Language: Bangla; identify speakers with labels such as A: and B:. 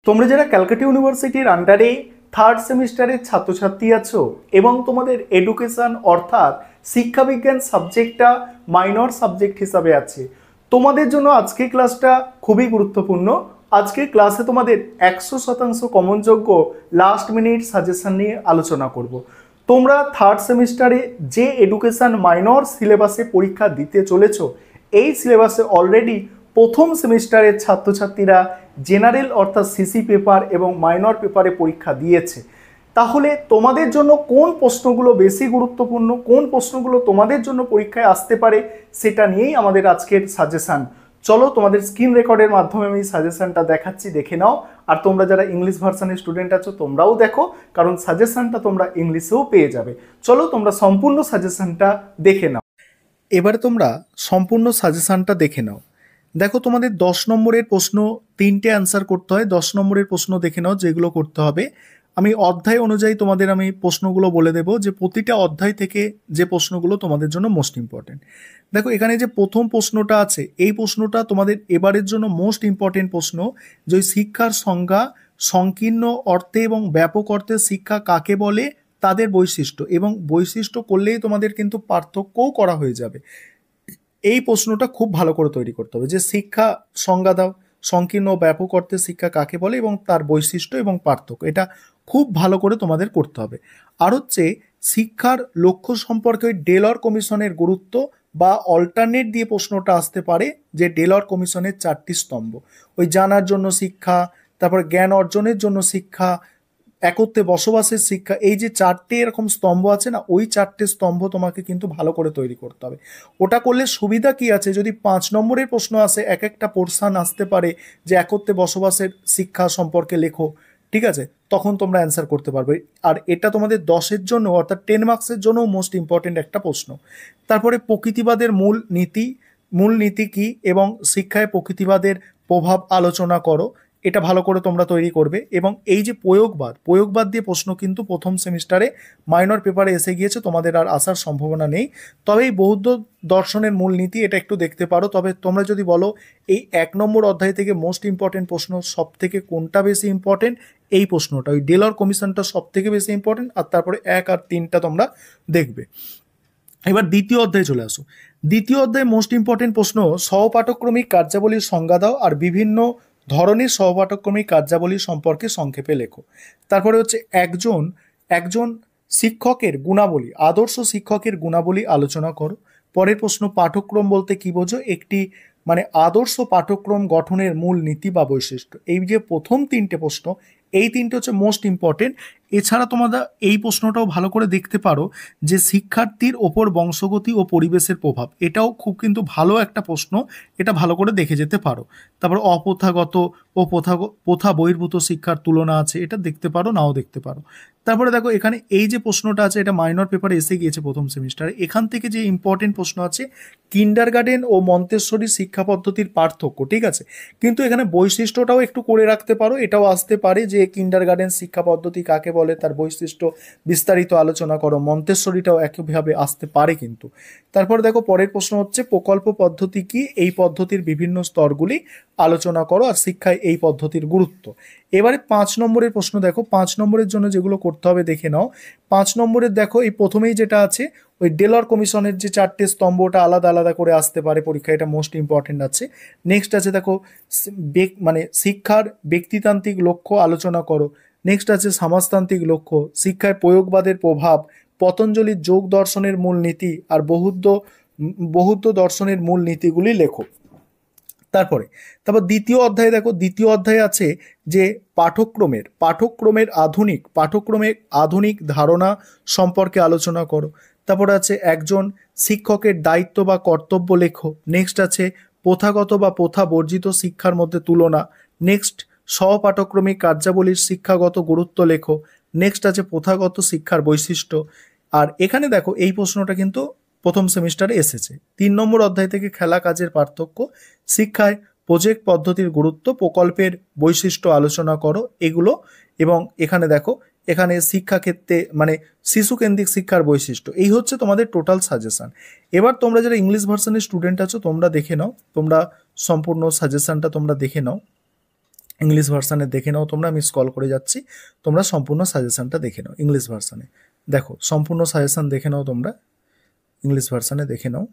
A: তোমরা যারা ক্যালকাটা ইউনিভার্সিটির আন্ডারে থার্ড সেমিস্টারের ছাত্রছাত্রী আছো এবং তোমাদের এডুকেশন অর্থাৎ শিক্ষাবিজ্ঞান সাবজেক্টটা মাইনর সাবজেক্ট হিসাবে আছে, তোমাদের জন্য আজকের ক্লাসটা খুবই গুরুত্বপূর্ণ। আজকের ক্লাসে তোমাদের 100% কমনযোগ্য লাস্ট মিনিট সাজেশন নিয়ে আলোচনা করব। তোমরা থার্ড সেমিস্টারে যে এডুকেশন মাইনর সিলেবাসে পরীক্ষা দিতে চলেছো, এই সিলেবাসে অলরেডি প্রথম সেমিস্টারের ছাত্রছাত্রীরা জেনারেল অর্থাৎ সিসি পেপার এবং মাইনর পেপারে পরীক্ষা দিয়েছে। তাহলে তোমাদের জন্য কোন প্রশ্নগুলো বেশি গুরুত্বপূর্ণ, কোন প্রশ্নগুলো তোমাদের জন্য পরীক্ষায় আসতে পারে, সেটা নিয়েই আমাদের আজকের সাজেশন। চলো তোমাদের স্ক্রিন রেকর্ডের মাধ্যমে আমি সাজেশনটা দেখাচ্ছি, দেখে নাও। আর তোমরা যারা ইংলিশ ভার্সনের স্টুডেন্ট আছো তোমরাও দেখো, কারণ সাজেশনটা তোমরা ইংলিশেও পেয়ে যাবে। চলো তোমরা সম্পূর্ণ সাজেশনটা দেখে নাও। এবারে তোমরা সম্পূর্ণ সাজেশনটা দেখে নাও। দেখো, তোমাদের 10 নম্বরের প্রশ্ন 3টে অ্যান্সার করতে হয়। 10 নম্বরের প্রশ্ন দেখে নাও যেগুলো করতে হবে। আমি অধ্যায় অনুযায়ী তোমাদের আমি প্রশ্নগুলো বলে দেবো, যে প্রতিটা অধ্যায় থেকে যে প্রশ্নগুলো তোমাদের জন্য মোস্ট ইম্পর্টেন্ট। দেখো, এখানে যে প্রথম প্রশ্নটা আছে, এই প্রশ্নটা তোমাদের এবারের জন্য মোস্ট ইম্পর্টেন্ট প্রশ্ন, যে শিক্ষার সংজ্ঞা, সংকীর্ণ অর্থে এবং ব্যাপক অর্থে শিক্ষা কাকে বলে, তাদের বৈশিষ্ট্য, এবং বৈশিষ্ট্য করলেই তোমাদের কিন্তু পার্থক্যও করা হয়ে যাবে। এই প্রশ্নটা খুব ভালো করে তৈরি করতে হবে, যে শিক্ষা সংজ্ঞা দাও, সংকীর্ণ ও ব্যাপক অর্থে শিক্ষা কাকে বলে এবং তার বৈশিষ্ট্য এবং পার্থক্য, এটা খুব ভালো করে তোমাদের করতে হবে। আর হচ্ছে শিক্ষার লক্ষ্য সম্পর্কে ওই ডেলর কমিশনের গুরুত্ব, বা অল্টারনেট দিয়ে প্রশ্নটা আসতে পারে, যে ডেলর কমিশনের 4টি স্তম্ভ, ওই জানার জন্য শিক্ষা, তারপর জ্ঞান অর্জনের জন্য শিক্ষা, একত্রে বসবাসের শিক্ষা, এই যে 4টে এরকম স্তম্ভ আছে না, ওই 4টে স্তম্ভ তোমাকে কিন্তু ভালো করে তৈরি করতে হবে। ওটা করলে সুবিধা কি আছে, যদি 5 নম্বরের প্রশ্ন আসে, এক একটা পোর্শন আসতে পারে যে একত্রে বসবাসের শিক্ষা সম্পর্কে লেখো, ঠিক আছে, তখন তোমরা অ্যান্সার করতে পারবে। আর এটা তোমাদের 10-এর জন্য অর্থাৎ 10 মার্কসের জন্য মোস্ট ইম্পর্টেন্ট একটা প্রশ্ন। তারপরে প্রকৃতিবাদের মূল নীতি কি এবং শিক্ষায় প্রকৃতিবাদের প্রভাব আলোচনা করো, এটা ভালো করে তোমরা তৈরি করবে। এবং এই যে প্রয়োগবাদ দিয়ে প্রশ্ন কিন্তু প্রথম সেমিস্টারে মাইনর পেপারে এসে গিয়েছে, তোমাদের আর আসার সম্ভাবনা নেই। তবে এই বৌদ্ধ দর্শনের মূলনীতি এটা একটু দেখতে পারো। তবে তোমরা যদি বলো এই 1 নম্বর অধ্যায় থেকে মোস্ট ইম্পর্টেন্ট প্রশ্ন সব থেকে কোনটা বেশি ইম্পর্টেন্ট, এই প্রশ্নটা, ওই ডেলর কমিশনটা সব থেকে বেশি ইম্পর্টেন্ট। আর তারপরে 1 আর 3টা তোমরা দেখবে। এবার দ্বিতীয় অধ্যায়ে চলে আসো। দ্বিতীয় অধ্যায়ে মোস্ট ইম্পর্টেন্ট প্রশ্ন, সহপাঠক্রমিক কার্যাবলীর সংজ্ঞা দাও আর বিভিন্ন ধরনের সহপাঠক্রমিক কার্যাবলী সম্পর্কে সংক্ষেপে লেখো। তারপরে হচ্ছে একজন শিক্ষকের গুণাবলী, আদর্শ শিক্ষকের গুণাবলী আলোচনা করো। পরের প্রশ্ন, পাঠ্যক্রম বলতে কি বোঝো, একটি আদর্শ পাঠ্যক্রম গঠনের মূল নীতি বা বৈশিষ্ট্য। এই যে প্রথম 3টে প্রশ্ন, এই 3টে হচ্ছে মোস্ট ইম্পর্টেন্ট। এছাড়া তোমরা এই প্রশ্নটাও ভালো করে দেখতে পারো, যে শিক্ষার্থীর ওপর বংশগতি ও পরিবেশের প্রভাব, এটাও খুব কিন্তু ভালো একটা প্রশ্ন, এটা ভালো করে দেখে যেতে পারো। তারপর অপ্রথাগত ও প্রথা বহির্ভূত শিক্ষার তুলনা আছে, এটা দেখতে পারো, নাও দেখতে পারো। তারপরে দেখো, এখানে এই যে প্রশ্নটা আছে, এটা মাইনর পেপারে এসে গিয়েছে প্রথম সেমিস্টারে। এখান থেকে যে ইম্পর্টেন্ট প্রশ্ন আছে, কিন্ডারগার্টেন ও মন্তেশ্বরী শিক্ষা পদ্ধতির পার্থক্য, ঠিক আছে, কিন্তু এখানে বৈশিষ্ট্যটাও একটু করে রাখতে পারো, এটাও আসতে পারে যে কিন্ডারগার্টেন শিক্ষা পদ্ধতি কাকে বলে, তার বৈশিষ্ট্য বিস্তারিত আলোচনা করো। মন্তেশ্বরীটাও একইভাবে আসতে পারে কিন্তু। তারপর দেখো, পরের প্রশ্ন হচ্ছে প্রকল্প পদ্ধতি কি, এই পদ্ধতির বিভিন্ন স্তরগুলি আলোচনা করো আর শিক্ষায় এই পদ্ধতির গুরুত্ব। এবারে 5 নম্বরের প্রশ্ন দেখো, 5 নম্বরের জন্য যেগুলো করতে হবে দেখে নাও। 5 নম্বরের দেখো, এই প্রথমেই যেটা আছে, ওই ডেলর কমিশনের যে 4টে স্তম্ভটা আলাদা আলাদা করে আসতে পারে পরীক্ষা, এটা মোস্ট ইম্পর্টেন্ট আছে। নেক্সট আছে দেখো, শিক্ষার ব্যক্তিতান্ত্রিক লক্ষ্য আলোচনা করো। নেক্সট আছে সমাজতান্ত্রিক লক্ষ্য, শিক্ষায় প্রয়োগবাদের প্রভাব, পতঞ্জলির যোগ দর্শনের মূল নীতি আর বৌদ্ধ দর্শনের মূল নীতিগুলি লেখো। তারপর দ্বিতীয় অধ্যায়ে দেখো, দ্বিতীয় অধ্যায়ে আছে যে পাঠ্যক্রমের আধুনিক ধারণা সম্পর্কে আলোচনা করো। তারপর আছে একজন শিক্ষকের দায়িত্ব বা কর্তব্য লেখো। নেক্সট আছে প্রথাগত বা প্রথা বর্জিত শিক্ষার মধ্যে তুলনা। নেক্সট সহপাঠক্রমিক কার্যাবলীর শিক্ষাগত গুরুত্ব লেখো। নেক্সট আছে প্রথাগত শিক্ষার বৈশিষ্ট্য। আর এখানে দেখো, এই প্রশ্নটা কিন্তু প্রথম সেমিস্টারে এসেছে। 3 নম্বর অধ্যায় থেকে খেলা কাজের পার্থক্য, শিক্ষায় প্রজেক্ট পদ্ধতির গুরুত্ব, প্রকল্পের বৈশিষ্ট্য আলোচনা করো, এগুলো। এবং এখানে দেখো, এখানে শিক্ষাক্ষেত্রে শিশু কেন্দ্রিক শিক্ষার বৈশিষ্ট্য। এই হচ্ছে তোমাদের টোটাল সাজেশন। এবার তোমরা যারা ইংলিশ ভার্সনের স্টুডেন্ট আছো তোমরা দেখে নাও, তোমরা সম্পূর্ণ সাজেশনটা তোমরা দেখে নাও। ইংলিশ ভার্সানে দেখে নাও তোমরা, আমি স্ক্রল করে যাচ্ছি, তোমরা সম্পূর্ণ সাজেশনটা দেখে নাও ইংলিশ ভার্সানে। দেখো সম্পূর্ণ সাজেশন দেখে নাও তোমরা, ইংলিশ ভার্সানে দেখে নাও।